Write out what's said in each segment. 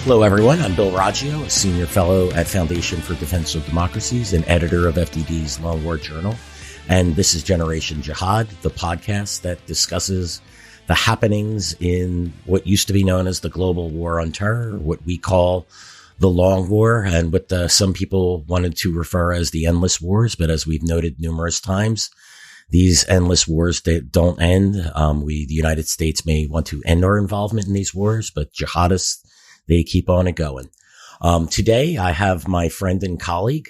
Hello, everyone. I'm Bill Raggio, a senior fellow at Foundation for Defense of Democracies and editor of FDD's Long War Journal. And this is Generation Jihad, the podcast that discusses the happenings in what used to be known as the global war on terror, what we call the Long War, and what some people wanted to refer as the endless wars. But as we've noted numerous times, these endless wars, they don't end. The United States may want to end our involvement in these wars, but jihadists, they keep on going. Today, I have my friend and colleague,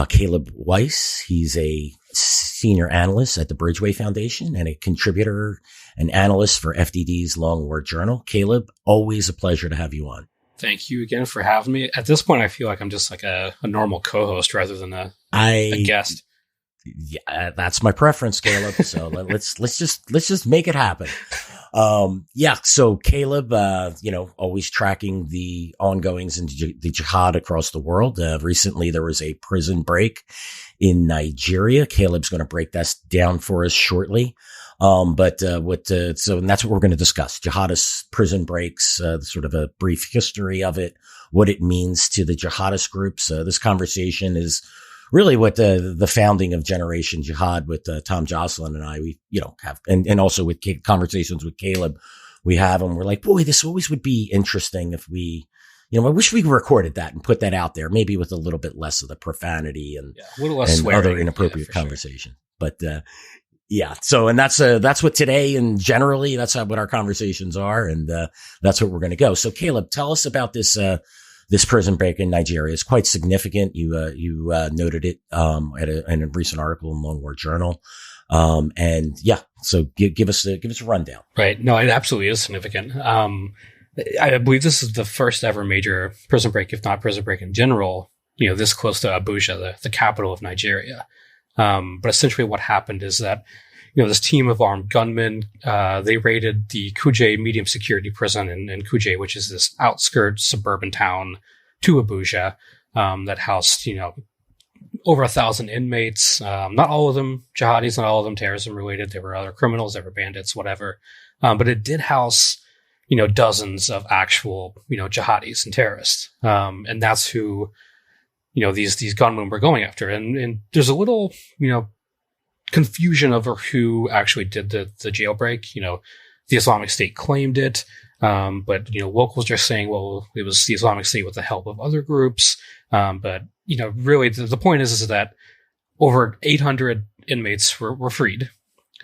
Caleb Weiss. He's a senior analyst at the Bridgeway Foundation and a contributor and analyst for FDD's Long War Journal. Caleb, always a pleasure to have you on. Thank you again for having me. At this point, I feel like I'm just like a normal co-host rather than a guest. Yeah, that's my preference, Caleb. So let's just make it happen. So Caleb, always tracking the ongoings in the jihad across the world. Recently there was a prison break in Nigeria. Caleb's going to break that down for us shortly. And that's what we're going to discuss. Jihadist prison breaks, sort of a brief history of it, what it means to the jihadist groups. This conversation is really what the founding of Generation Jihad with Tom Jocelyn and I, we have, and also with conversations with Caleb, we have, and we're like, boy, this always would be interesting if we, I wish we recorded that and put that out there, maybe with a little bit less of the profanity and, a little less and swearing, other inappropriate conversation. Sure. But, so, and that's what today and generally that's what our conversations are. And, that's what we're going to go. So Caleb, tell us about this prison break in Nigeria. Is quite significant. You noted it, in a recent article in Long War Journal. So give us a rundown. Right. No, it absolutely is significant. I believe this is the first ever major prison break, if not prison break in general, this close to Abuja, the capital of Nigeria. But essentially what happened is that, this team of armed gunmen, they raided the Kuje medium security prison in Kuje, which is this outskirts suburban town to Abuja, that housed, over 1,000 inmates. Not all of them jihadis, not all of them terrorism related. There were other criminals, there were bandits, whatever. But it did house, dozens of actual, jihadis and terrorists. And that's who, these gunmen were going after. And there's a little, confusion over who actually did the jailbreak. The Islamic State claimed it. But locals are saying, well, it was the Islamic State with the help of other groups. But really the point is that over 800 inmates were freed.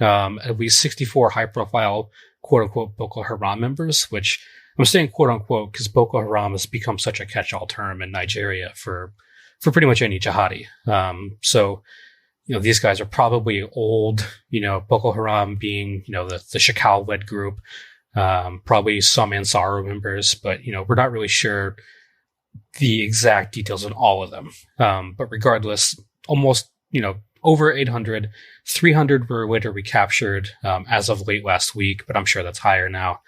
At least 64 high profile, quote unquote, Boko Haram members, which I'm saying quote unquote, because Boko Haram has become such a catch-all term in Nigeria for pretty much any jihadi. These guys are probably old, Boko Haram being, the Shakal-led group, probably some Ansar members, but, we're not really sure the exact details on all of them. But regardless, almost, over 800, 300 were later recaptured, as of late last week, but I'm sure that's higher now.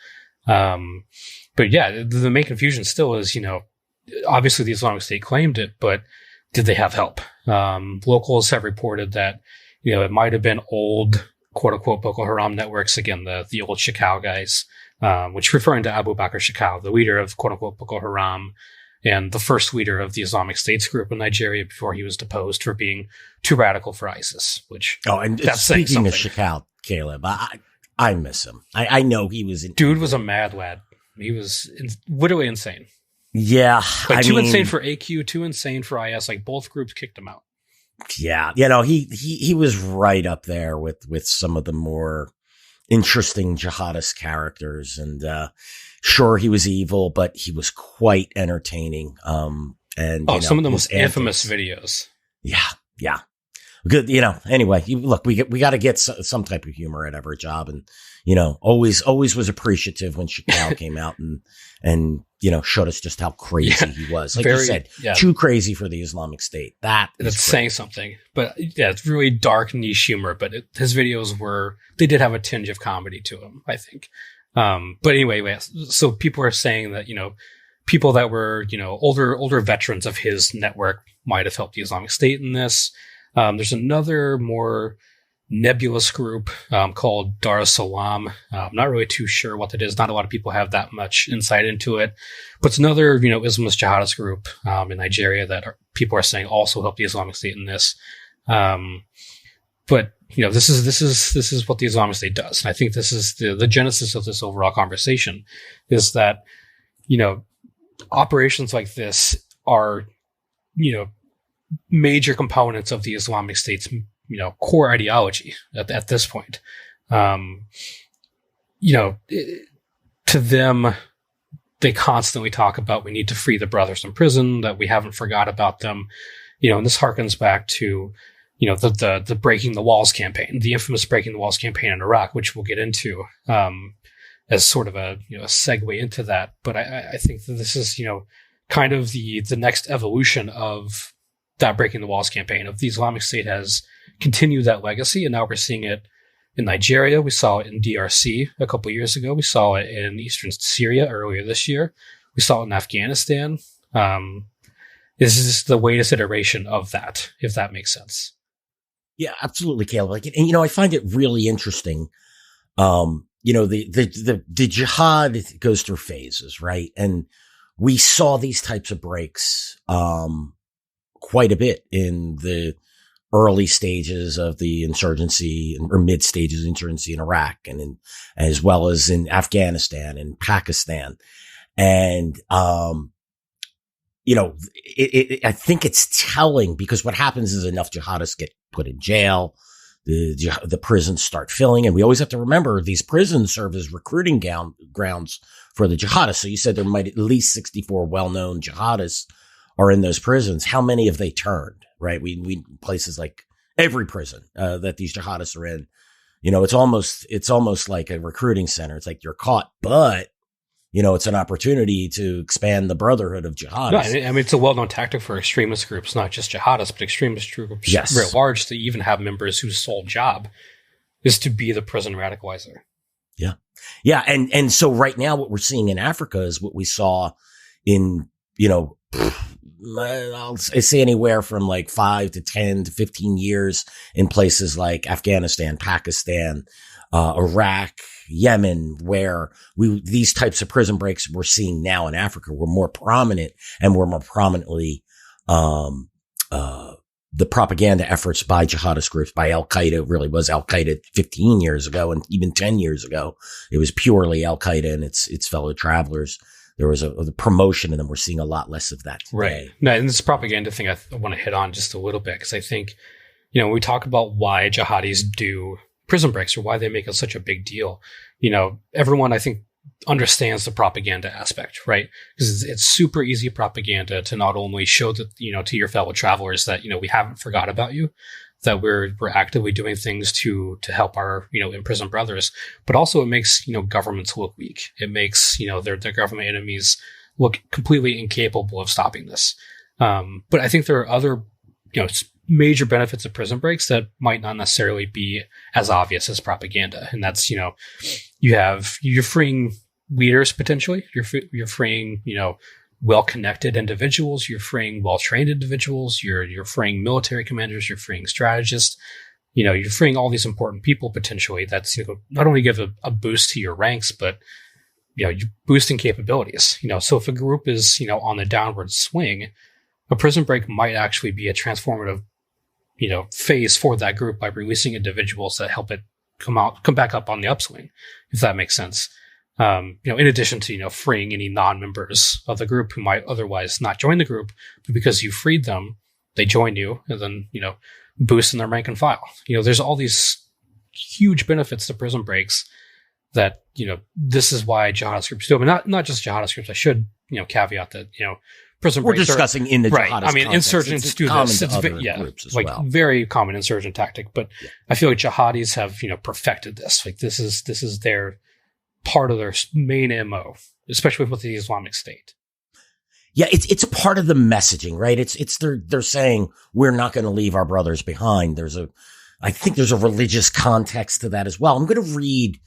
But yeah, the main confusion still is, obviously the Islamic State claimed it, but did they have help? Locals have reported that, it might have been old, quote unquote, Boko Haram networks. Again, the old Shakal guys, which referring to Abu Bakr Shakal, the leader of quote unquote Boko Haram and the first leader of the Islamic States group in Nigeria before he was deposed for being too radical for ISIS, that's speaking of Shakal, Caleb, I miss him. I know he was dude was a mad lad. He was literally insane. Yeah. Insane for AQ, too insane for IS. Like both groups kicked him out. Yeah. He was right up there with some of the more interesting jihadist characters. And, sure, he was evil, but he was quite entertaining. Some of the most infamous videos. Yeah. Good. Anyway, look, we got to get some type of humor at every job. And, always was appreciative when Shakal came out and showed us just how crazy he was. Like you said, too crazy for the Islamic State. That's saying something. But yeah, it's really dark niche humor, but his videos they did have a tinge of comedy to them, I think. But anyway, so people are saying that, people that were, older veterans of his network might have helped the Islamic State in this. There's another more, nebulous group called Dar es Salaam. I'm not really too sure what that is. Not a lot of people have that much insight into it. But it's another, Islamist jihadist group in Nigeria that people are saying also helped the Islamic State in this. But this is what the Islamic State does, and I think this is the genesis of this overall conversation, is that operations like this are major components of the Islamic State's core ideology at this point. To them, they constantly talk about we need to free the brothers in prison, that we haven't forgot about them, and this harkens back to the breaking the walls campaign, the infamous breaking the walls campaign in Iraq, which we'll get into as sort of a segue into that. But I think that this is kind of the next evolution of that breaking the walls campaign. Of the Islamic State has continued that legacy, and now we're seeing it in Nigeria. We saw it in DRC a couple of years ago. We saw it in eastern Syria earlier this year. We saw it in Afghanistan. This is the latest iteration of that, if that makes sense. Yeah, absolutely, Caleb. And I find it really interesting. The jihad goes through phases, right? And we saw these types of breaks quite a bit in the early stages of the insurgency, or mid stages of insurgency in Iraq, and as well as in Afghanistan and Pakistan. And I think it's telling, because what happens is enough jihadists get put in jail, the prisons start filling, and we always have to remember these prisons serve as recruiting grounds for the jihadists. So you said there might at least 64 well-known jihadists are in those prisons. How many have they turned? Right? We places like every prison that these jihadists are in, it's almost like a recruiting center. It's like you're caught, but it's an opportunity to expand the brotherhood of jihadists. No, I mean, it's a well-known tactic for extremist groups, not just jihadists, but extremist groups very large, to even have members whose sole job is to be the prison radicalizer. Yeah. Yeah. And so right now what we're seeing in Africa is what we saw in, I'll say anywhere from like 5 to 10 to 15 years in places like Afghanistan, Pakistan, Iraq, Yemen, where these types of prison breaks we're seeing now in Africa were more prominent, and were more prominently the propaganda efforts by jihadist groups, by Al Qaeda. Really was Al Qaeda 15 years ago, and even 10 years ago, it was purely Al Qaeda and its fellow travelers. There was a promotion, and then we're seeing a lot less of that today. Right. No, and this propaganda thing I want to hit on just a little bit, because I think, when we talk about why jihadis do prison breaks, or why they make it such a big deal, everyone I think understands the propaganda aspect, right? Because it's super easy propaganda to not only show that, to your fellow travelers that, we haven't forgot about you, that we're actively doing things to help our, imprisoned brothers, but also it makes, governments look weak. It makes, their government enemies look completely incapable of stopping this. But I think there are other, major benefits of prison breaks that might not necessarily be as obvious as propaganda. And that's, you're freeing leaders potentially. You're freeing, well-connected individuals. You're freeing well-trained individuals. You're freeing military commanders. You're freeing strategists. You're freeing all these important people potentially. That's, not only give a boost to your ranks, but, you're boosting capabilities. So if a group is, on the downward swing, a prison break might actually be a transformative, phase for that group by releasing individuals that help it come back up on the upswing, if that makes sense. In addition to, freeing any non-members of the group who might otherwise not join the group, but because you freed them, they join you, and then, boosting their rank and file. There's all these huge benefits to prison breaks that, this is why jihadist groups do it, but not just jihadist groups. I should, caveat that, prison breaks. We're discussing in the jihadist right. I mean, context. Insurgents do this. It's groups as like well. Very common insurgent tactic. But I feel like jihadis have, perfected this. Like this is their part of their main MO, especially with the Islamic State. Yeah, it's a part of the messaging, right? They're saying we're not going to leave our brothers behind. I think there's a religious context to that as well. I'm going to read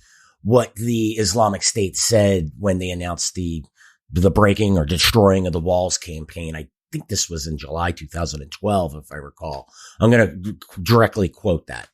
what the Islamic State said when they announced the breaking or destroying of the walls campaign. I think this was in July 2012, if I recall. I'm going to directly quote that.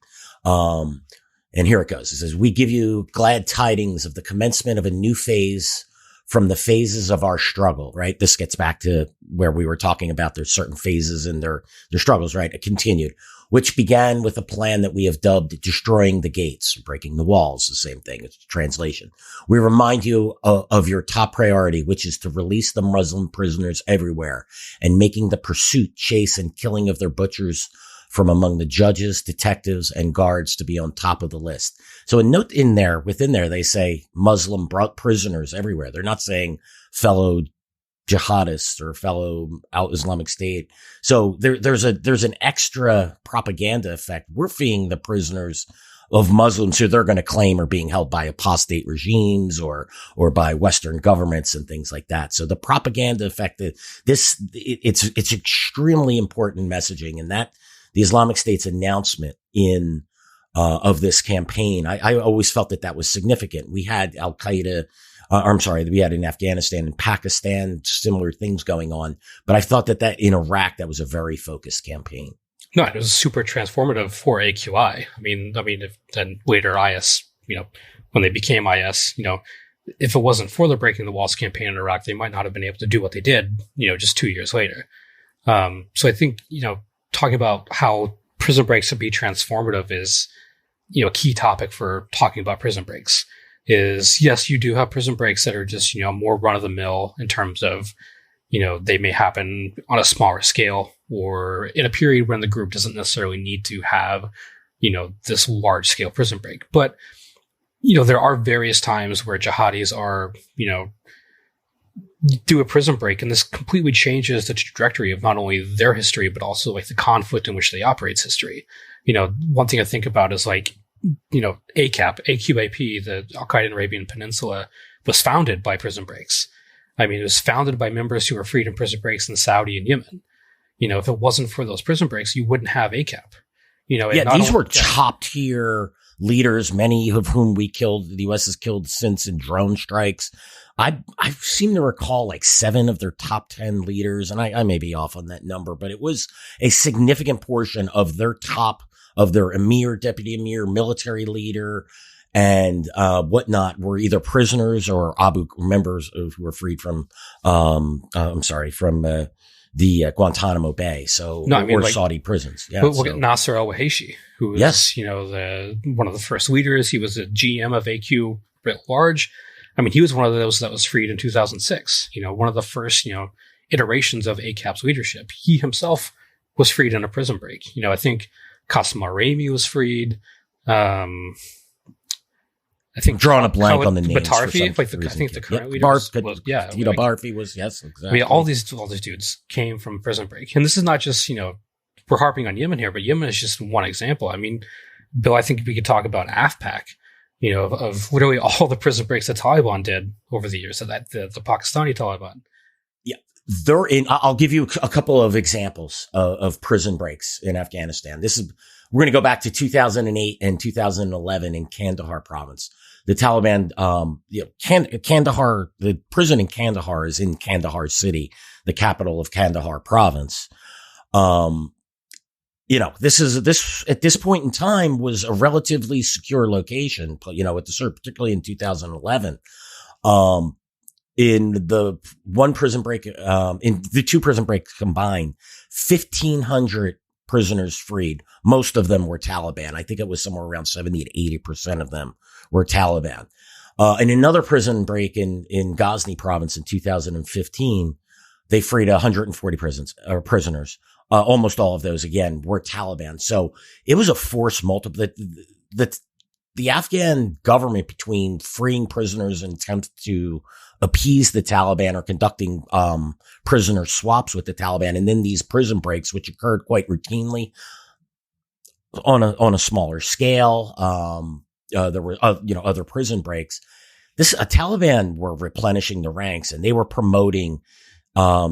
And here it goes. It says, we give you glad tidings of the commencement of a new phase from the phases of our struggle, right? This gets back to where we were talking about there's certain phases in their struggles, right? It continued, which began with a plan that we have dubbed destroying the gates, breaking the walls, the same thing. It's translation. We remind you of your top priority, which is to release the Muslim prisoners everywhere and making the pursuit, chase, and killing of their butchers from among the judges, detectives, and guards to be on top of the list. So a note within there, they say Muslim prisoners everywhere. They're not saying fellow jihadists or fellow Islamic State. So there's an extra propaganda effect. We're freeing the prisoners of Muslims who they're going to claim are being held by apostate regimes or by Western governments and things like that. So the propaganda effect, it's extremely important messaging, and that the Islamic State's announcement of this campaign, I always felt that was significant. We had Al-Qaeda, we had in Afghanistan and Pakistan, similar things going on. But I thought that in Iraq, that was a very focused campaign. No, it was super transformative for AQI. I mean, then later IS, when they became IS, if it wasn't for the Breaking the Walls campaign in Iraq, they might not have been able to do what they did, just 2 years later. So I think, talking about how prison breaks would be transformative is, a key topic for talking about prison breaks. Is yes, you do have prison breaks that are just, more run of the mill in terms of, they may happen on a smaller scale or in a period when the group doesn't necessarily need to have, this large scale prison break. But, there are various times where jihadis are, do a prison break, and this completely changes the trajectory of not only their history, but also like the conflict in which they operate's history. One thing I think about is AQAP, the Al-Qaeda Arabian Peninsula, was founded by prison breaks. I mean, it was founded by members who were freed in prison breaks in Saudi and Yemen. If it wasn't for those prison breaks, you wouldn't have AQAP. These were top tier leaders, many of whom the U.S. has killed since in drone strikes. I seem to recall 7 of their top 10 leaders, and I may be off on that number, but it was a significant portion of their emir, deputy emir, military leader, and whatnot were either prisoners or members who were freed from the Guantanamo Bay, Saudi prisons. Yeah, look at Nasser al-Wahishi, who was one of the first leaders. He was a GM of AQ writ large. I mean, he was one of those that was freed in 2006. One of the first iterations of AQAP's leadership. He himself was freed in a prison break. I think Qasim al-Raimi was freed. I think drawing a blank on the names. Batarfi, I think the current leader Barfi was, yes, exactly. I mean, all these dudes came from prison break, and this is not just we're harping on Yemen here, but Yemen is just one example. I mean, Bill, I think we could talk about AFPAC, of literally all the prison breaks that Taliban did over the years, so that the Pakistani Taliban. Yeah, I'll give you a couple of examples of prison breaks in Afghanistan. We're going to go back to 2008 and 2011 in Kandahar province. The Taliban, Kandahar, the prison in Kandahar is in Kandahar city, the capital of Kandahar province. This at this point in time was a relatively secure location, particularly in 2011. In the one prison break, in the 2 prison breaks combined, 1,500 prisoners freed. Most of them were Taliban. I think it was somewhere around 70 to 80% of them were Taliban. In another prison break in Ghazni province in 2015, they freed 140 prisoners. Almost all of those, again, were Taliban. So it was a force multiple. The Afghan government, between freeing prisoners and attempts to appease the Taliban or conducting prisoner swaps with the Taliban, and then these prison breaks, which occurred quite routinely on a smaller scale. There were other prison breaks. Taliban were replenishing the ranks, and they were promoting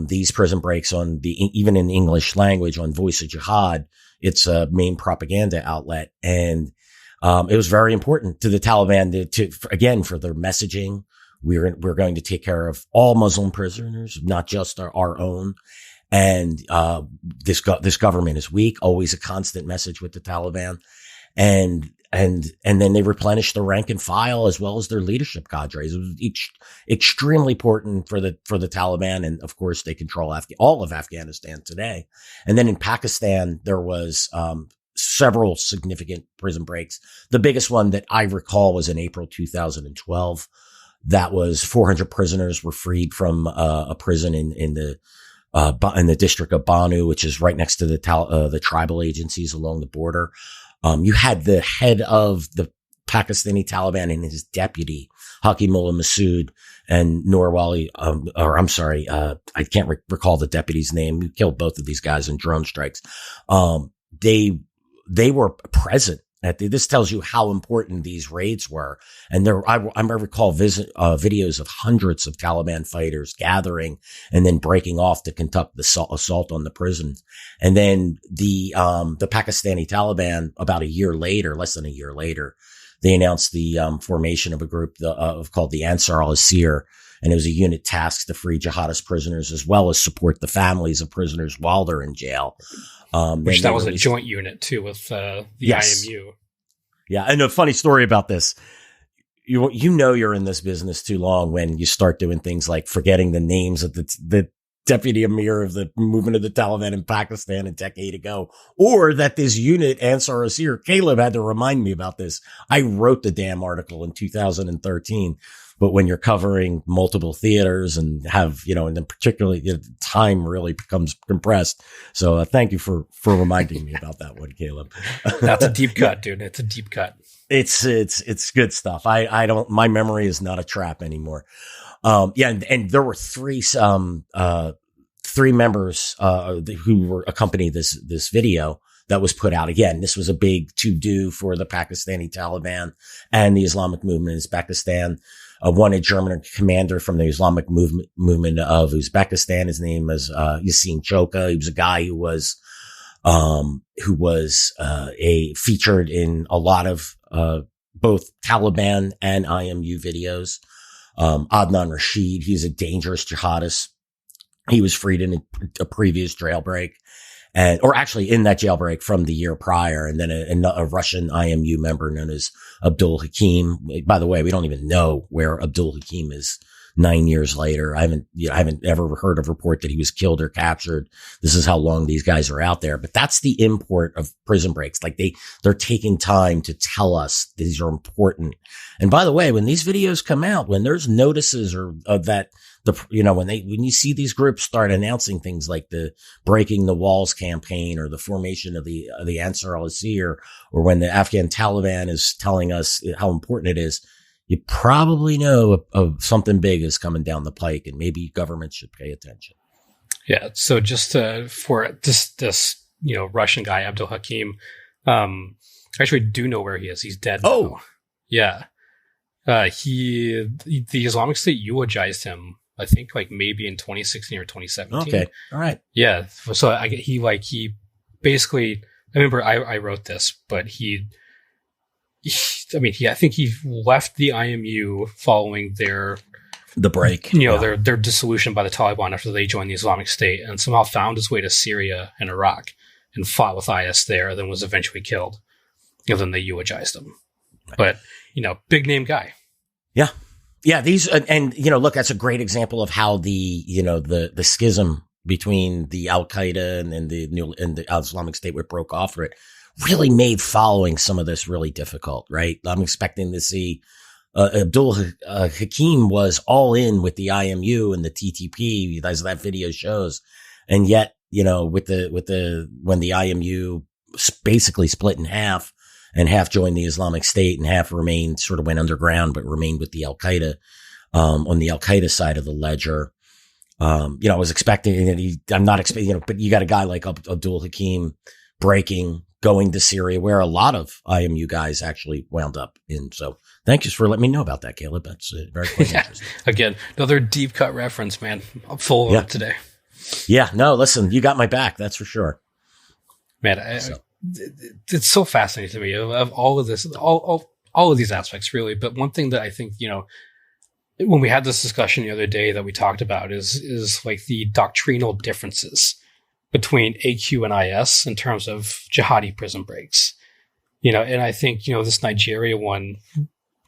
these prison breaks even in English language on Voice of Jihad. It's a main propaganda outlet, and it was very important to the Taliban to for their messaging. We're going to take care of all Muslim prisoners, not just our own. And this government is weak. Always a constant message with the Taliban. and then they replenished the rank and file as well as their leadership cadres. It was extremely important for the Taliban. And of course they control all of Afghanistan today. And then in Pakistan, there was, several significant prison breaks. The biggest one that I recall was in April 2012. That was 400 prisoners were freed from a prison in the district of Banu, which is right next to the tribal agencies along the border. You had the head of the Pakistani Taliban and his deputy, Hakimullah Masood and Norwali, I can't recall the deputy's name. We killed both of these guys in drone strikes. They were present this tells you how important these raids were. And I recall videos of hundreds of Taliban fighters gathering and then breaking off to conduct the assault on the prisons. And then the Pakistani Taliban, about less than a year later, they announced the formation of a group called the Ansar al-Asir. And it was a unit tasked to free jihadist prisoners as well as support the families of prisoners while they're in jail. Which that was a joint unit too with the IMU. Yeah. And a funny story about this. You're in this business too long when you start doing things like forgetting the names of the deputy emir of the movement of the Taliban in Pakistan a decade ago, or that this unit, Ansar Asir, Caleb had to remind me about this. I wrote the damn article in 2013. But when you're covering multiple theaters and have, and then particularly time really becomes compressed. So thank you for reminding me about that one, Caleb. That's a deep cut, dude. It's a deep cut. It's good stuff. My memory is not a trap anymore. And there were three members, who were accompanying this video that was put out. Again, this was a big to-do for the Pakistani Taliban and the Islamic movement in Uzbekistan. One, a German commander from the Islamic movement of Uzbekistan. His name is Yasin Choka. He was a guy who was featured in a lot of both Taliban and IMU videos. Adnan Rashid, he's a dangerous jihadist. He was freed in a previous jailbreak. Or actually in that jailbreak from the year prior. And then a Russian IMU member known as Abdul Hakim. By the way, we don't even know where Abdul Hakim is 9 years later. I haven't ever heard of a report that he was killed or captured. This is how long these guys are out there. But that's the import of prison breaks. Like they're taking time to tell us these are important. And by the way, when these videos come out, when there's notices or that, when you see these groups start announcing things like the Breaking the Walls campaign or the formation of the Ansar al-Asir, or when the Afghan Taliban is telling us how important it is, you probably know of something big is coming down the pike, and maybe government should pay attention. Yeah. So just for this Russian guy, Abdul Hakim, I actually do know where he is. He's dead. Oh, now. Yeah. The Islamic State eulogized him, I think, like maybe in 2016 or 2017. Okay. All right. Yeah. So he basically, I remember I wrote this, but I think he left the IMU following the break, their dissolution by the Taliban after they joined the Islamic State, and somehow found his way to Syria and Iraq and fought with IS there, then was eventually killed. Then they eulogized him. But, big name guy. Yeah. Yeah, these, and look, that's a great example of how the schism between the Al Qaeda and the Islamic State, which broke off for it, really made following some of this really difficult, right? I'm expecting to see Abdul Hakim was all in with the IMU and the TTP, as that video shows, and yet when the IMU basically split in half. And half joined the Islamic State and half went underground, but remained with the Al Qaeda, on the Al Qaeda side of the ledger. I was expecting that I'm not expecting, but you got a guy like Abdul Hakim going to Syria, where a lot of IMU guys actually wound up in. So thank you for letting me know about that, Caleb. That's very quite interesting. Again, another deep cut reference, man. I'm full of it today. Yeah, no, listen, you got my back. That's for sure. Man, it's so fascinating to me of all of this, all of these aspects, really. But one thing that I think, when we had this discussion the other day that we talked about is like the doctrinal differences between AQ and IS in terms of jihadi prison breaks. And I think, this Nigeria one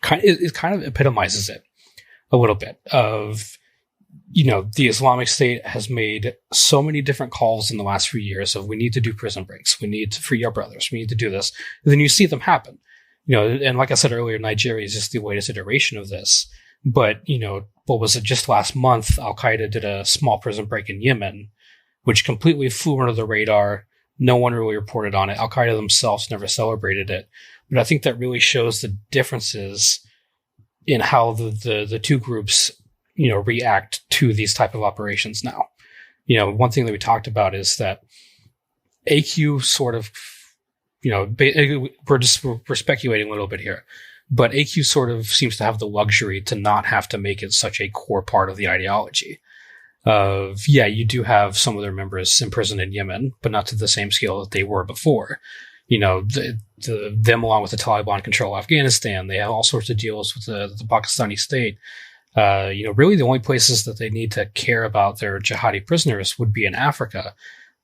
it kind of epitomizes it a little bit of, the Islamic State has made so many different calls in the last few years of we need to do prison breaks. We need to free our brothers. We need to do this. And then you see them happen, and like I said earlier, Nigeria is just the latest iteration of this. But, what was it? Just last month, Al-Qaeda did a small prison break in Yemen, which completely flew under the radar. No one really reported on it. Al-Qaeda themselves never celebrated it. But I think that really shows the differences in how the two groups, react to these type of operations now. One thing that we talked about is that AQ sort of, we're speculating a little bit here, but AQ sort of seems to have the luxury to not have to make it such a core part of the ideology. You do have some of their members imprisoned in Yemen, but not to the same scale that they were before. Them along with the Taliban control Afghanistan, they have all sorts of deals with the Pakistani state. Really the only places that they need to care about their jihadi prisoners would be in Africa.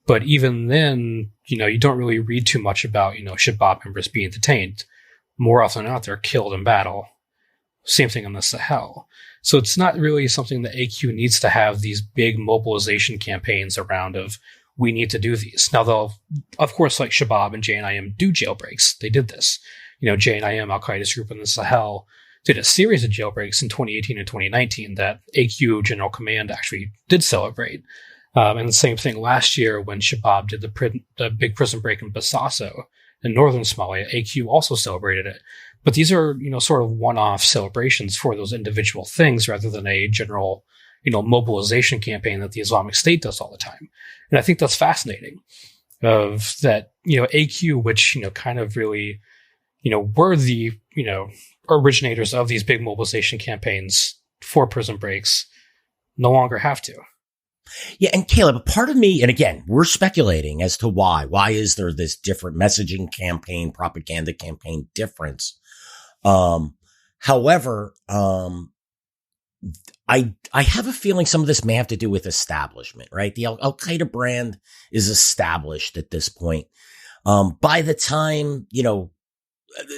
But even then, you don't really read too much about, Shabab members being detained. More often than not, they're killed in battle. Same thing in the Sahel. So it's not really something that AQ needs to have these big mobilization campaigns around of, we need to do these. Now, they'll, of course, like Shabab and JNIM do jailbreaks. They did this. JNIM, Al-Qaeda's group in the Sahel, did a series of jailbreaks in 2018 and 2019 that AQ General Command actually did celebrate. And the same thing last year when Shabab did the big prison break in Basaso in northern Somalia, AQ also celebrated it. But these are, sort of one-off celebrations for those individual things rather than a general, mobilization campaign that the Islamic State does all the time. And I think that's fascinating of that, AQ, which, kind of really, were the, originators of these big mobilization campaigns for prison breaks, no longer have to. Yeah, and Caleb, part of me, and again, we're speculating as to why. Why is there this different messaging campaign, propaganda campaign difference? However, I have a feeling some of this may have to do with establishment, right? The Al-Qaeda brand is established at this point. By the time,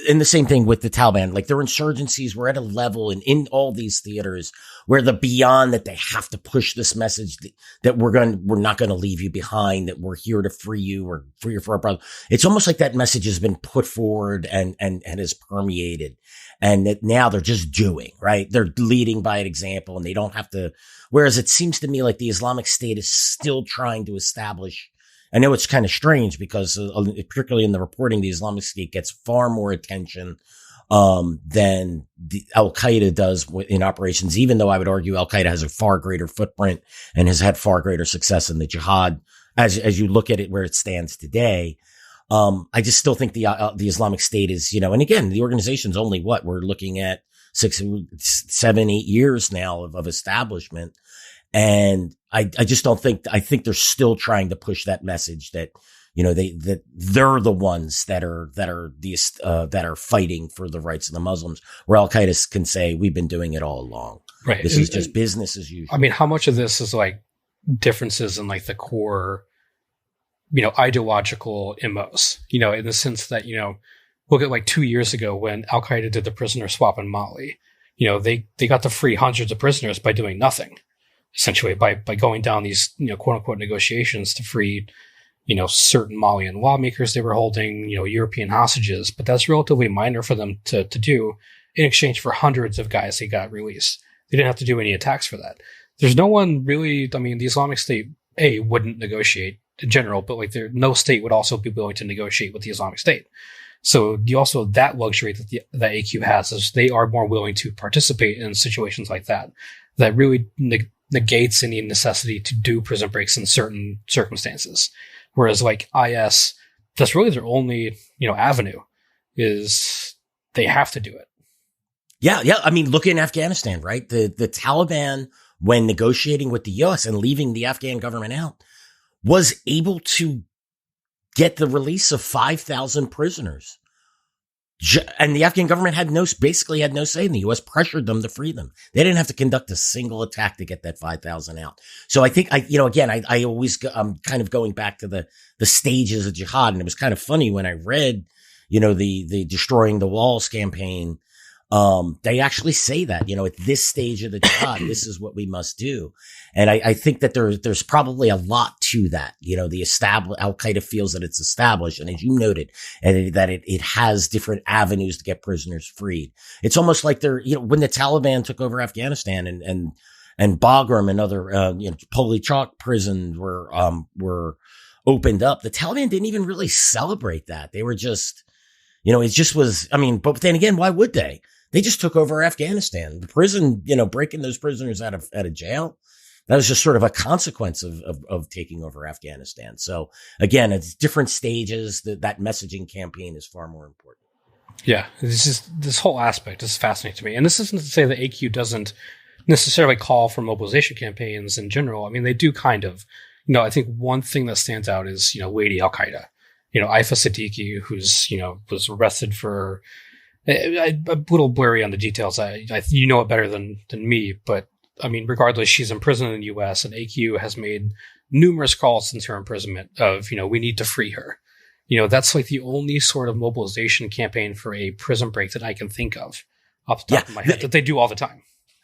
and the same thing with the Taliban, like their insurgencies were at a level in all these theaters where the beyond that they have to push this message that we're not going to leave you behind, that we're here to free you or free you for our brother. It's almost like that message has been put forward and has permeated, and that now they're just doing, right? They're leading by an example and they don't have to, whereas it seems to me like the Islamic State is still trying to establish. I know it's kind of strange because, particularly in the reporting, the Islamic State gets far more attention than the Al-Qaeda does in operations, even though I would argue Al-Qaeda has a far greater footprint and has had far greater success in the jihad. As you look at it where it stands today, I just still think the Islamic State is, and again, the organization's only we're looking at 6, 7, 8 years now of establishment. And I just don't think, I think they're still trying to push that message that, that they're the ones that are fighting for the rights of the Muslims, where Al-Qaeda can say, we've been doing it all along. Right. This is just business as usual. I mean, how much of this is like differences in like the core, ideological MOs, in the sense that, look at like 2 years ago when Al-Qaeda did the prisoner swap in Mali, they got to free hundreds of prisoners by doing nothing. Essentially, by going down these, quote unquote negotiations to free, certain Malian lawmakers they were holding, European hostages, but that's relatively minor for them to do in exchange for hundreds of guys they got released. They didn't have to do any attacks for that. There's no one really, the Islamic State, wouldn't negotiate in general, but like no state would also be willing to negotiate with the Islamic State. So you also, that luxury that AQ has is they are more willing to participate in situations like that really negates any necessity to do prison breaks in certain circumstances. Whereas like IS, that's really their only, avenue is they have to do it. Yeah. I mean, look in Afghanistan, right? The Taliban, when negotiating with the US and leaving the Afghan government out, was able to get the release of 5,000 prisoners. And the Afghan government basically had no say, and the U.S. pressured them to free them. They didn't have to conduct a single attack to get that 5,000 out. So I think I always, I'm kind of going back to the stages of jihad. And it was kind of funny when I read, the destroying the walls campaign, they actually say that, at this stage of the jihad, this is what we must do. And I think that there's probably a lot to that. The Al-Qaeda feels that it's established. And as you noted, and that it has different avenues to get prisoners freed. It's almost like when the Taliban took over Afghanistan and Bagram and other, Polichak prisons were opened up. The Taliban didn't even really celebrate that. They were just, it just was, but then again, why would they? They just took over Afghanistan. The prison, breaking those prisoners out of jail. That was just sort of a consequence of taking over Afghanistan. So again, it's different stages. That messaging campaign is far more important. Yeah. This whole aspect is fascinating to me. And this isn't to say that AQ doesn't necessarily call for mobilization campaigns in general. They do kind of, I think one thing that stands out is, Weiss Al-Qaeda, Aifa Siddiqui, who's, was arrested for, I'm a little blurry on the details. You know it better than me, but regardless, she's in prison in the U.S. and AQ has made numerous calls since her imprisonment of, we need to free her. That's like the only sort of mobilization campaign for a prison break that I can think of off the top of my head that they do all the time.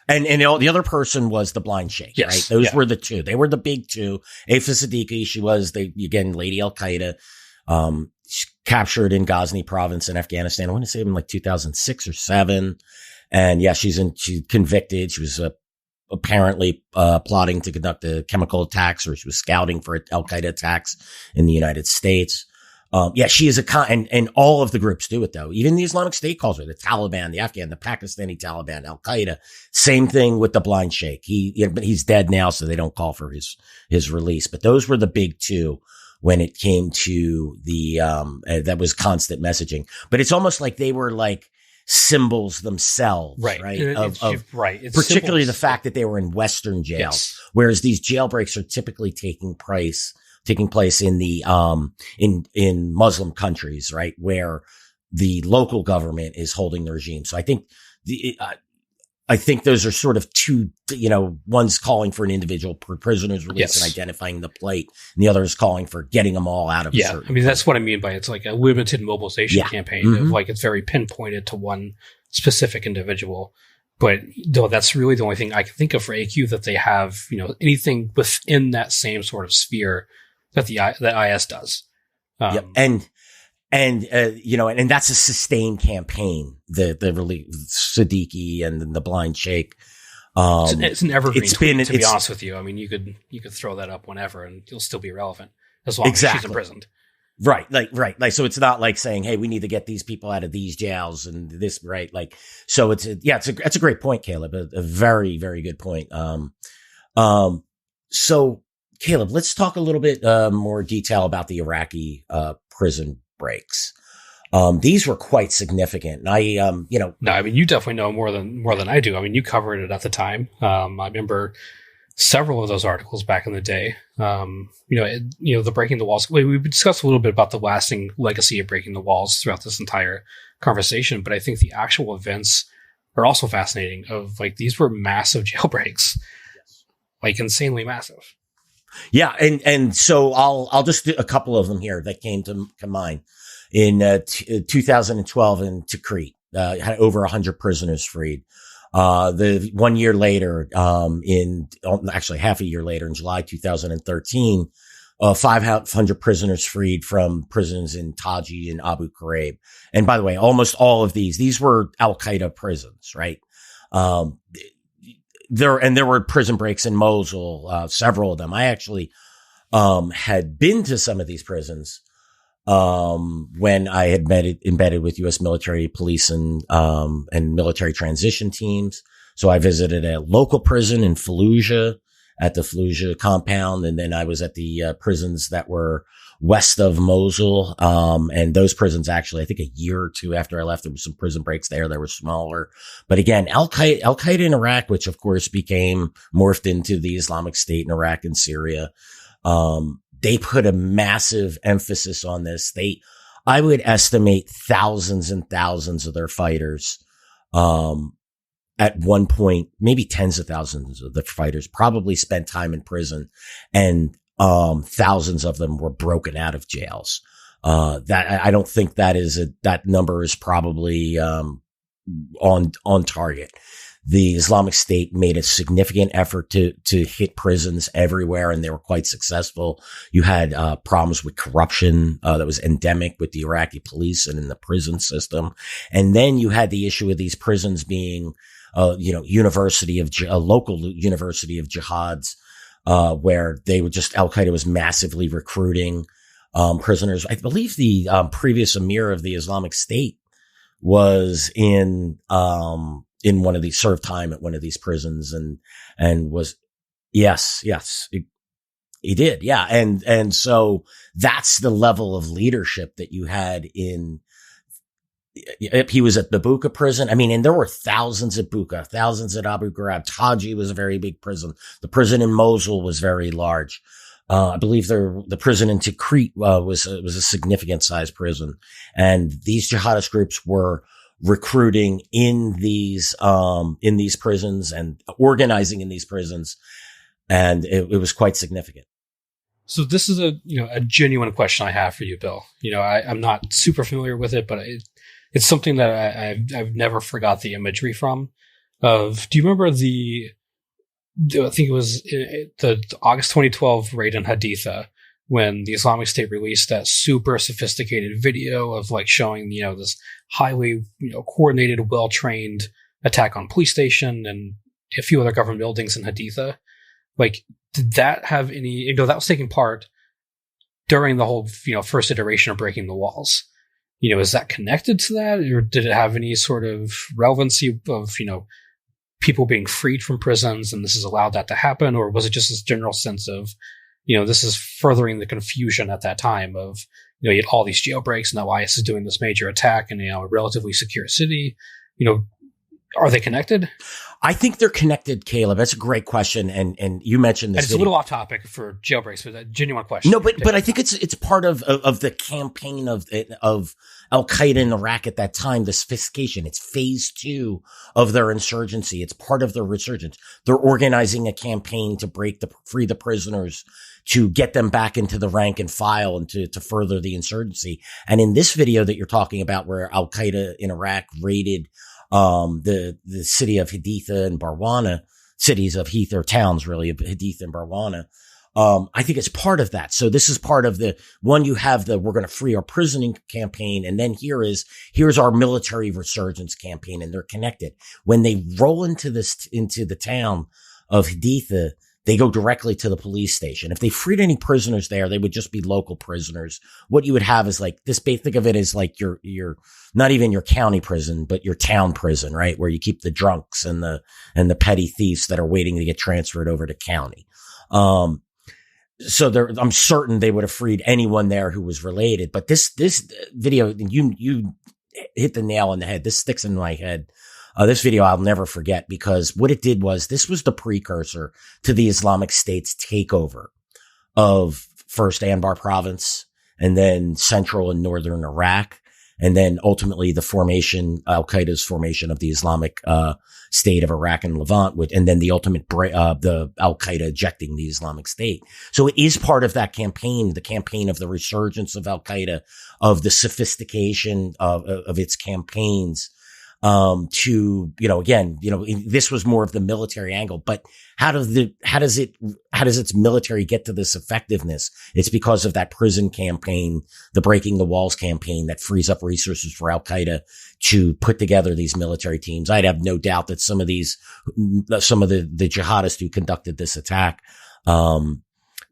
And the other person was the blind sheikh, yes, right? Those were the two. They were the big two. Aifa Siddiqui, she was Lady Al-Qaeda, captured in Ghazni province in Afghanistan. I want to say in like 2006 or 7. And yeah, she's convicted. She was apparently plotting to conduct a chemical attacks, or she was scouting for Al-Qaeda attacks in the United States. She is and all of the groups do it though. Even the Islamic State calls her the Taliban, the Afghan, the Pakistani Taliban, Al-Qaeda. Same thing with the blind sheikh. But he's dead now, so they don't call for his release. But those were the big two when it came to the, that was constant messaging. But it's almost like they were like symbols themselves, right? Right. It's particularly symbols. The fact that they were in Western jails, whereas these jailbreaks are typically taking place in the, in Muslim countries, right? Where the local government is holding the regime. So I think those are sort of two, one's calling for an individual prisoner's release and identifying the plight, and the other is calling for getting them all out of that's what I mean by it's like a limited mobilization campaign. Mm-hmm. Of like it's very pinpointed to one specific individual. But though that's really the only thing I can think of for AQ that they have, anything within that same sort of sphere that that IS does. And that's a sustained campaign. The really Siddiqui and the blind sheikh. It's an evergreen. To be honest with you, you could throw that up whenever and you'll still be relevant as long as she's imprisoned. Right. Like, so it's not like saying, hey, we need to get these people out of these jails and this, right? Like, so it's a great point, Caleb. A very, very good point. So Caleb, let's talk a little bit, more detail about the Iraqi, prison breaks. These were quite significant. And you definitely know more than I do. You covered it at the time. I remember several of those articles back in the day. The breaking the walls. We discussed a little bit about the lasting legacy of breaking the walls throughout this entire conversation, but I think the actual events are also fascinating. Of like these were massive jailbreaks, like insanely massive. Yeah, and so I'll just do a couple of them here that came to mind. In 2012 in Tikrit, had over 100 prisoners freed. The 1 year later, actually half a year later, in July 2013, 500 prisoners freed from prisons in Taji and Abu Ghraib. And by the way, almost all of these were Al-Qaeda prisons, right? There were prison breaks in Mosul, several of them. I actually, had been to some of these prisons, when I had embedded with U.S. military police and military transition teams. So I visited a local prison in Fallujah at the Fallujah compound. And then I was at the, prisons that were west of Mosul. And those prisons actually, I think a year or two after I left, there was some prison breaks there. They were smaller, but again, Al-Qaeda in Iraq, which of course morphed into the Islamic State in Iraq and Syria. They put a massive emphasis on this. I would estimate thousands and thousands of their fighters, at one point, maybe tens of thousands of the fighters probably spent time in prison, and thousands of them were broken out of jails. That I don't think that number is probably, on target. The Islamic State made a significant effort to hit prisons everywhere, and they were quite successful. You had problems with corruption that was endemic with the Iraqi police and in the prison system. And then you had the issue of these prisons being, local university of jihads, where they would just, Al-Qaeda was massively recruiting prisoners. I believe the previous emir of the Islamic State was in one of these, served time at one of these prisons and was, yes, he did. Yeah. And so that's the level of leadership that you had he was at the Buka prison. I mean, and there were thousands at Buka, thousands at Abu Ghraib. Taji was a very big prison. The prison in Mosul was very large. I believe the prison in Tikrit was a significant sized prison. And these jihadist groups were recruiting in these prisons and organizing in these prisons. And it was quite significant. So this is a genuine question I have for you, Bill. I'm not super familiar with it, but it's something that I've never forgot the imagery from. Do you remember I think it was the August 2012 raid on Haditha, when the Islamic State released that super sophisticated video of like showing, this highly, coordinated, well-trained attack on police station and a few other government buildings in Haditha. Like, did that have any, that was taking part during the whole, first iteration of breaking the walls. Is that connected to that, or did it have any sort of relevancy of, people being freed from prisons and this has allowed that to happen? Or was it just this general sense of, this is furthering the confusion at that time of, you had all these jailbreaks and now IS is doing this major attack in, a relatively secure city. Are they connected? I think they're connected, Caleb. That's a great question. And you mentioned this. It's a little off topic for jailbreaks, but a genuine question. No, but I think it's part of the campaign of Al-Qaeda in Iraq at that time, the sophistication. It's phase 2 of their insurgency. It's part of their resurgence. They're organizing a campaign to free the prisoners, to get them back into the rank and file and to further the insurgency. And in this video that you're talking about, where Al-Qaeda in Iraq raided the city of Haditha and Barwana, cities of Heath, or towns really, of Haditha and Barwana. I think it's part of that. So this is part of you have we're going to free our prisoning campaign. And then here's our military resurgence campaign, and they're connected. When they roll into the town of Haditha, they go directly to the police station. If they freed any prisoners there, they would just be local prisoners. What you would have is like this, think of it as like your not even your county prison, but your town prison, right? Where you keep the drunks and the petty thieves that are waiting to get transferred over to county. So I'm certain they would have freed anyone there who was related. But this video, you hit the nail on the head. This sticks in my head. This video I'll never forget, because what it did was, this was the precursor to the Islamic State's takeover of first Anbar province, and then central and northern Iraq, and then ultimately Al-Qaeda's formation of the Islamic State of Iraq and Levant, and then the ultimate the Al-Qaeda ejecting the Islamic State. So it is part of that campaign, the campaign of the resurgence of Al-Qaeda, of the sophistication of its campaigns. This was more of the military angle, but how does its military get to this effectiveness? It's because of that prison campaign, the breaking the walls campaign, that frees up resources for Al-Qaeda to put together these military teams. I'd have no doubt that some of the jihadists who conducted this attack,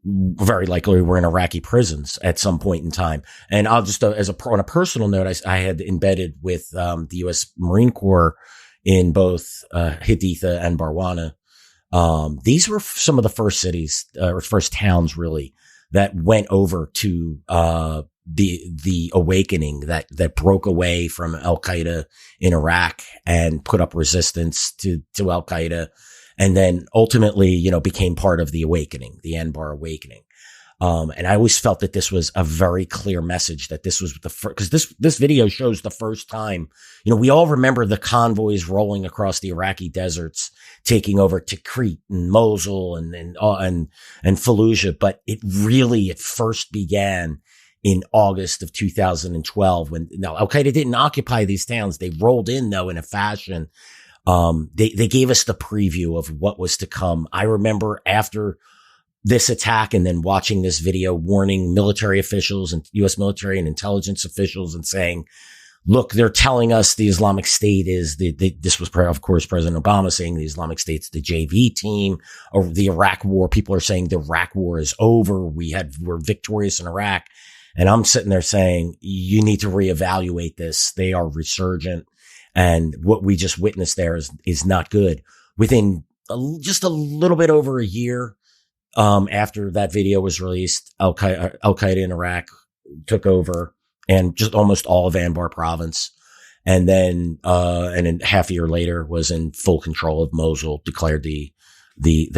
very likely were in Iraqi prisons at some point in time. And I'll just, on a personal note, I had embedded with, the U.S. Marine Corps in both, Haditha and Barwana. These were some of the first cities, or first towns really, that went over to, the awakening that broke away from Al-Qaeda in Iraq and put up resistance to Al-Qaeda. And then ultimately, became part of the awakening, the Anbar awakening. And I always felt that this was a very clear message, that this was because this video shows the first time, we all remember the convoys rolling across the Iraqi deserts, taking over Tikrit and Mosul and Fallujah. But it first began in August of 2012 when now Al-Qaeda didn't occupy these towns. They rolled in though in a fashion. They gave us the preview of what was to come. I remember after this attack and then watching this video warning military officials and U.S. military and intelligence officials and saying, look, they're telling us the Islamic State is this was, of course, President Obama saying the Islamic State's the JV team or the Iraq war. People are saying the Iraq war is over. We're victorious in Iraq. And I'm sitting there saying, you need to reevaluate this. They are resurgent. And what we just witnessed there is not good. Within just a little bit over a year, after that video was released, Al-Qaeda in Iraq took over and just almost all of Anbar province. And then, and then half a year later was in full control of Mosul, declared the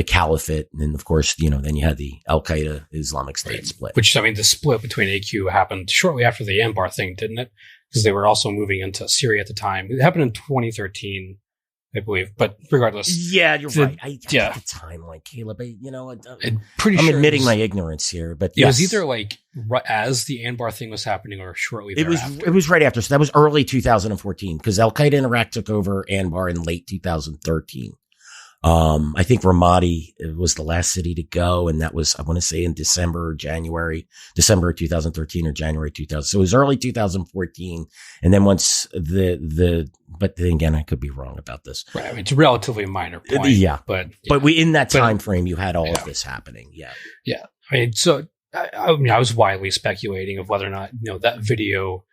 caliphate. And of course, then you had the Al-Qaeda Islamic State split. Which, I mean, the split between AQ happened shortly after the Anbar thing, didn't it? Because they were also moving into Syria at the time. It happened in 2013, I believe. But regardless. Yeah, you're right. At the time, like Caleb, I'm pretty I'm sure admitting my ignorance here, but it was either like as the Anbar thing was happening or shortly thereafter. It was right after. So that was early 2014 because Al-Qaeda in Iraq took over Anbar in late 2013. I think Ramadi was the last city to go. And that was, I want to say in December 2013 or January 2000. So it was early 2014. And then once but then again, I could be wrong about this. Right. I mean, it's a relatively minor point. Yeah. But in that time frame, you had all of this happening. Yeah. Yeah. I mean, so I was widely speculating of whether or not, that video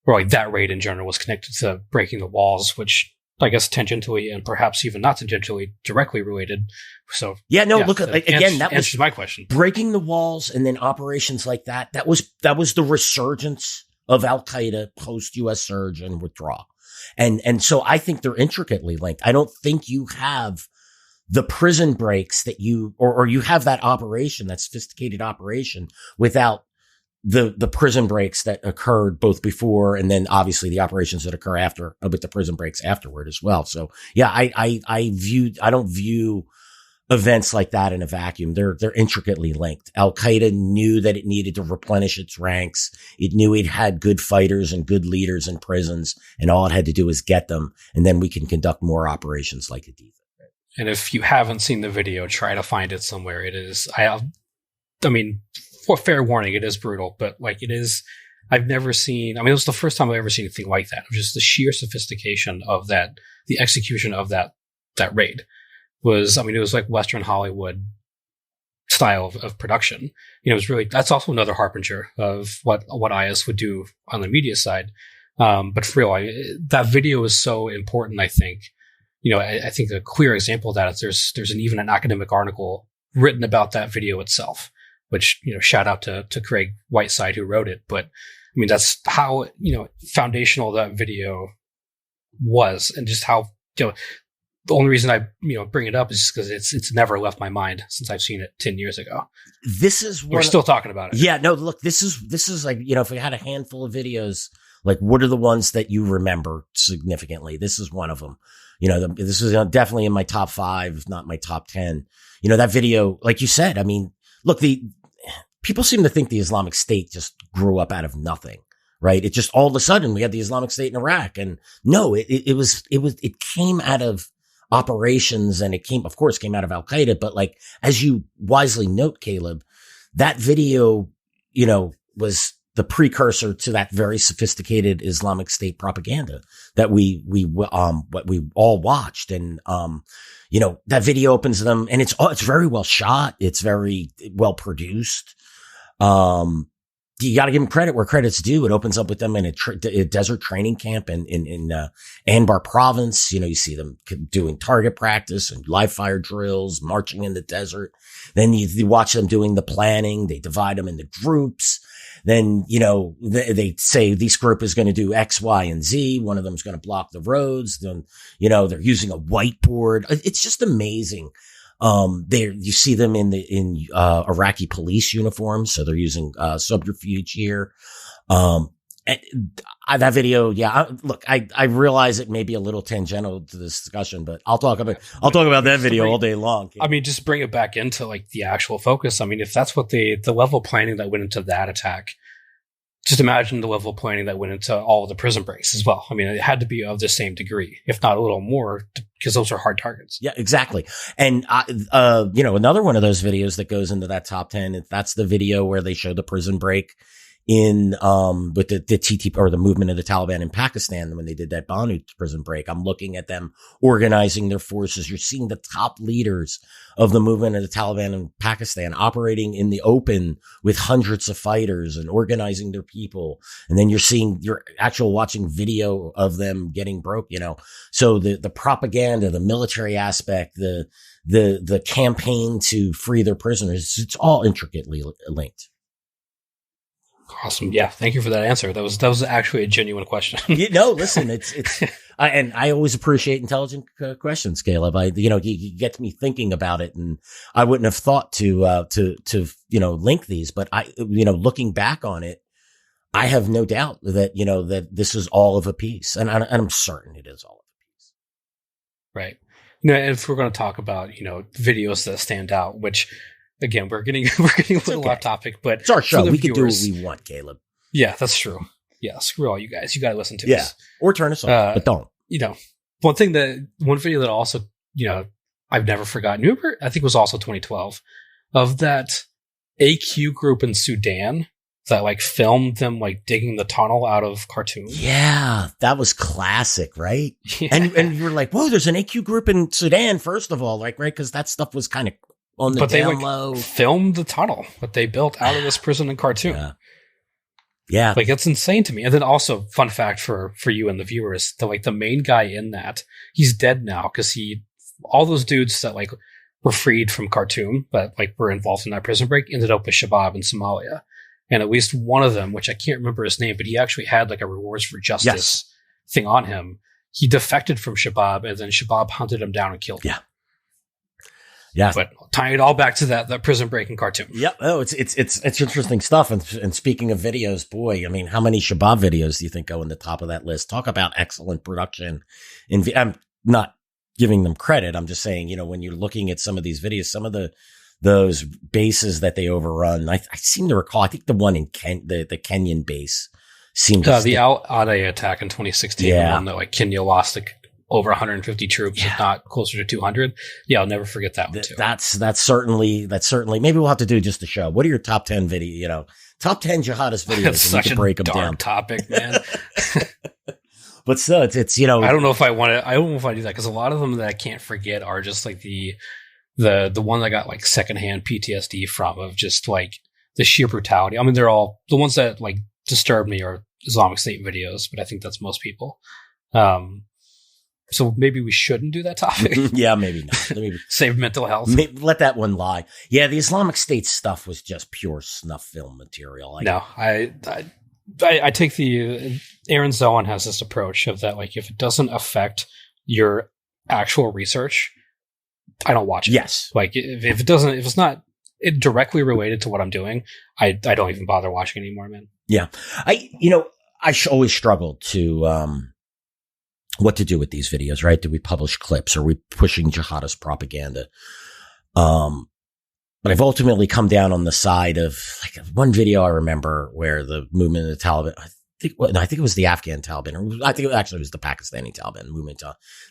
or like that raid in general was connected to breaking the walls, which, I guess tangentially and perhaps even not tangentially directly related. So look, again, that answers my question. Breaking the walls and then operations like that. That was the resurgence of Al-Qaeda post U.S. surge and withdrawal. And so I think they're intricately linked. I don't think you have the prison breaks that or you have that operation, that sophisticated operation without the prison breaks that occurred both before and then obviously the operations that occur after with the prison breaks afterward as well. So yeah, I don't view events like that in a vacuum. They're intricately linked. Al-Qaeda knew that it needed to replenish its ranks. It knew it had good fighters and good leaders in prisons and all it had to do was get them. And then we can conduct more operations like Haditha. And if you haven't seen the video, try to find it somewhere. It is, I mean, for fair warning, it is brutal, but like it is, I've never seen, it was the first time I've ever seen anything like that. Just the sheer sophistication of that, the execution of that raid was, it was like Western Hollywood style of production. It was really, that's also another harbinger of what IS would do on the media side. But for real, that video is so important, I think. I think a clear example of that is there's even an academic article written about that video itself, which, shout out to Craig Whiteside who wrote it. But that's how, foundational that video was and just how, the only reason I, bring it up is just because it's never left my mind since I've seen it 10 years ago. We're still talking about it. Yeah, no, look, this is like, if we had a handful of videos, like what are the ones that you remember significantly? This is one of them. This is definitely in my top 5, if not my top 10. That video, like you said, look, people seem to think the Islamic State just grew up out of nothing, right? It just all of a sudden we had the Islamic State in Iraq, and no, it came out of operations, and it came out of Al Qaeda. But like as you wisely note, Caleb, that video, was the precursor to that very sophisticated Islamic State propaganda that we all watched. And, that video opens them and it's very well shot. It's very well produced. You got to give them credit where credit's due. It opens up with them in a desert training camp in Anbar province. You see them doing target practice and live fire drills, marching in the desert. Then you watch them doing the planning. They divide them into groups. Then, they say this group is going to do X, Y, and Z. One of them is going to block the roads. Then, they're using a whiteboard. It's just amazing. You see them in Iraqi police uniforms. So they're using, subterfuge here. That video. Yeah. I realize it may be a little tangential to this discussion, but I'll talk about that video all day long. Just bring it back into like the actual focus. If that's what the level of planning that went into that attack, just imagine the level of planning that went into all of the prison breaks as well. I mean, it had to be of the same degree, if not a little more, because those are hard targets. Yeah, exactly. And, another one of those videos that goes into that top 10, that's the video where they show the prison break in, with the TTP or the movement of the Taliban in Pakistan when they did that Banu prison break. I'm looking at them organizing their forces. You're seeing the top leaders of the movement of the Taliban in Pakistan operating in the open with hundreds of fighters and organizing their people. And then you're watching video of them getting broke, So the propaganda, the military aspect, the campaign to free their prisoners, it's all intricately linked. Awesome. Yeah. Thank you for that answer. That was actually a genuine question. Listen, it's, and I always appreciate intelligent questions, Caleb. You get me thinking about it, and I wouldn't have thought to link these, but looking back on it, I have no doubt that, that this is all of a piece, and I'm certain it is all of a piece. Right. Now, if we're going to talk about, videos that stand out, which, again, we're getting a little off topic, but it's our show. We can do what we want, Caleb. Yeah, that's true. Yeah, screw all you guys. You got to listen to us. Or turn us off, but don't. One video that also, I've never forgotten. Remember, I think it was also 2012, of that AQ group in Sudan that filmed them digging the tunnel out of Khartoum. Yeah, that was classic, right? Yeah. And you were like, whoa, there's an AQ group in Sudan, first of all, right? Because that stuff was kind of on the down low. Filmed the tunnel that they built out of this prison in Khartoum. Yeah. That's insane to me. And then also, fun fact for you and the viewers, the main guy in that, he's dead now because all those dudes that were freed from Khartoum, but were involved in that prison break, ended up with Shabab in Somalia. And at least one of them, which I can't remember his name, but he actually had a rewards for justice thing on him. He defected from Shabab, and then Shabab hunted him down and killed him. Yeah. But tying it all back to that prison break in Khartoum. Yep. Oh, it's interesting stuff. And speaking of videos, boy, I mean, how many Shabab videos do you think go in the top of that list? Talk about excellent production. I'm not giving them credit. I'm just saying, when you're looking at some of these videos, some of those bases that they overrun, I seem to recall, I think the one in the Kenyan base seemed to the Al-Adai attack in 2016, the one that Kenya lost over 150 troops, if not closer to 200. Yeah, I'll never forget that one too. That's certainly, maybe we'll have to do just a show. What are your top 10 top 10 jihadist videos? That's such a break them dark down. Topic, man. But still, it's I don't know if I want to. I don't know if I do that, because a lot of them that I can't forget are just the one that I got secondhand PTSD from, of just the sheer brutality. I mean, they're all the ones that disturb me are Islamic State videos, but I think that's most people. So maybe we shouldn't do that topic. Yeah, maybe not. Save mental health. Let that one lie. Yeah, the Islamic State stuff was just pure snuff film material. I take the Aaron Zohan has this approach of that, if it doesn't affect your actual research, I don't watch it. Yes. If it's not directly related to what I'm doing, I don't even bother watching anymore, man. Yeah. I always struggled to, what to do with these videos, right? Do we publish clips? Are we pushing jihadist propaganda? But I've ultimately come down on the side of one video I remember where the movement of the Taliban, I think it was the Afghan Taliban, or I think it was the Pakistani Taliban movement.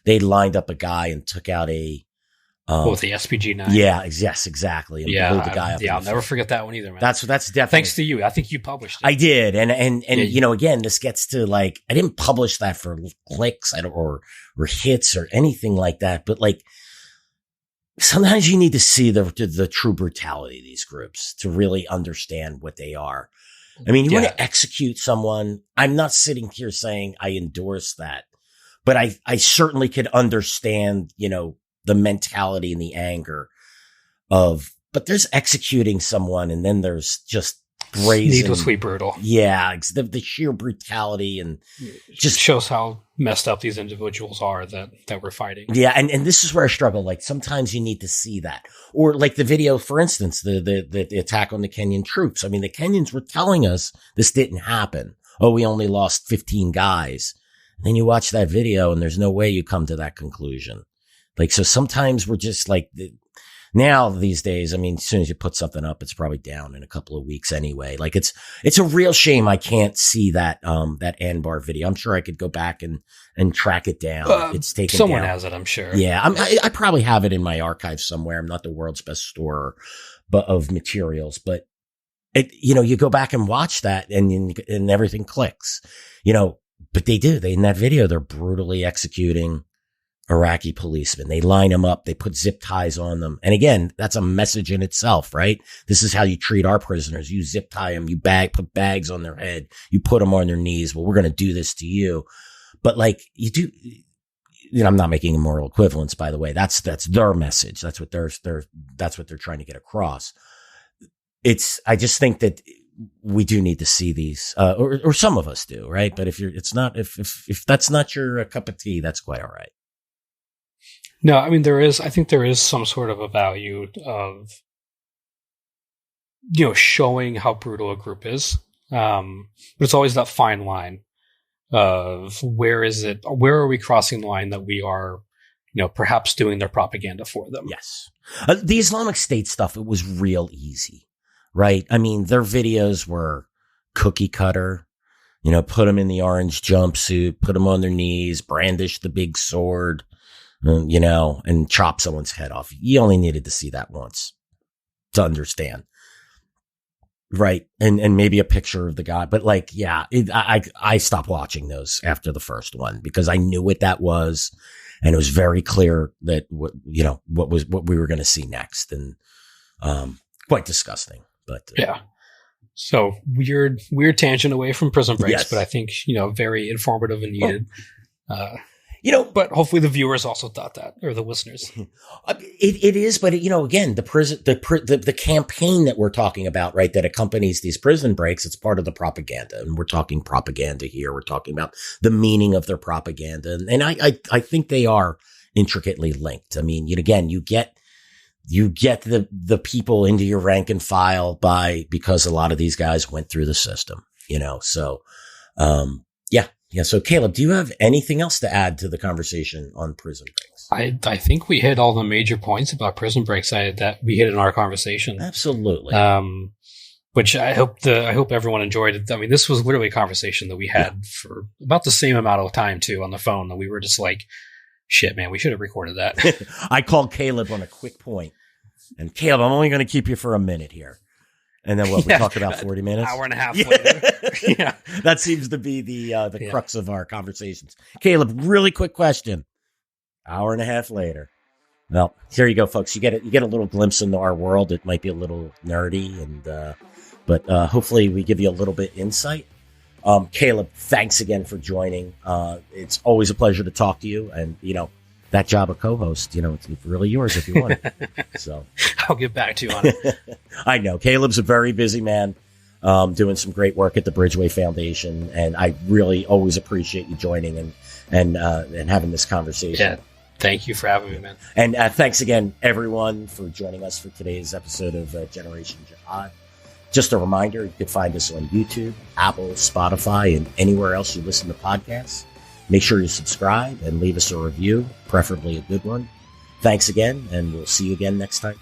They lined up a guy and took out with the SPG-9. Yeah, yes, exactly. And blew the guy up. Yeah, I'll never forget that one either, man. That's definitely. Thanks to you. I think you published it. I did. And again, this gets to I didn't publish that for clicks or hits or anything like that. But sometimes you need to see the true brutality of these groups to really understand what they are. I mean, you want to execute someone. I'm not sitting here saying I endorse that, but I certainly could understand, the mentality and the anger but there's executing someone, and then there's just brazen, needlessly brutal. Yeah. The sheer brutality, and just shows how messed up these individuals are that we're fighting. Yeah. And this is where I struggle. Sometimes you need to see that, or the video, for instance, the attack on the Kenyan troops. I mean, the Kenyans were telling us this didn't happen. Oh, we only lost 15 guys. And then you watch that video and there's no way you come to that conclusion. So sometimes we're just Now these days, I mean, as soon as you put something up, it's probably down in a couple of weeks anyway. Like it's a real shame I can't see that Anbar video. I'm sure I could go back and track it down. It's taken someone down. has it, I'm sure. Yeah. I probably have it in my archive somewhere. I'm not the world's best storer of materials, but you go back and watch that and everything clicks, but they do. In that video, they're brutally executing Iraqi policemen. They line them up. They put zip ties on them. And again, that's a message in itself, right? This is how you treat our prisoners. You zip tie them. You put bags on their head. You put them on their knees. Well, we're going to do this to you. But like you do, I'm not making a moral equivalence, by the way. That's their message. That's what they're trying to get across. I just think that we do need to see these, or some of us do, right? But if that's not your cup of tea, that's quite all right. No, I mean, I think there is some sort of a value of, showing how brutal a group is. But it's always that fine line of where are we crossing the line that we are, perhaps doing their propaganda for them. Yes. The Islamic State stuff, it was real easy, right? I mean, their videos were cookie cutter, put them in the orange jumpsuit, put them on their knees, brandish the big sword, and chop someone's head off. You only needed to see that once to understand. Right. And maybe a picture of the guy, but like, yeah, I stopped watching those after the first one because I knew what that was. And it was very clear that what we were going to see next, and, quite disgusting, but yeah. So weird tangent away from Prison Breaks, yes. But I think, very informative and needed. But hopefully the viewers also thought that, or the listeners. It is, but again, the campaign that we're talking about, right, that accompanies these prison breaks, it's part of the propaganda, and we're talking propaganda here. We're talking about the meaning of their propaganda, and I think they are intricately linked. I mean, again, you get the people into your rank and file because a lot of these guys went through the system, so, yeah. Yeah. So Caleb, do you have anything else to add to the conversation on Prison Breaks? I think we hit all the major points about Prison Breaks that we hit in our conversation. Absolutely. Which I hope everyone enjoyed it. I mean, this was literally a conversation that we had for about the same amount of time too on the phone, that we were just like, shit, man, we should have recorded that. I called Caleb on a quick point, and Caleb, I'm only going to keep you for a minute here. And then we talked about 40 minutes? Hour and a half later. Yeah. That seems to be the crux of our conversations. Caleb, really quick question. Hour and a half later. Well, here you go, folks. You get a little glimpse into our world. It might be a little nerdy, but hopefully we give you a little bit insight. Caleb, thanks again for joining. It's always a pleasure to talk to you, and that job of co-host, it's really yours if you want it. So I'll get back to you on it. I know Caleb's a very busy man, doing some great work at the Bridgeway Foundation, and I really always appreciate you joining and having this conversation. Yeah, thank you for having me, man. And thanks again, everyone, for joining us for today's episode of Generation Jihad. Just a reminder, you can find us on YouTube, Apple, Spotify, and anywhere else you listen to podcasts. Make sure you subscribe and leave us a review, preferably a good one. Thanks again, and we'll see you again next time.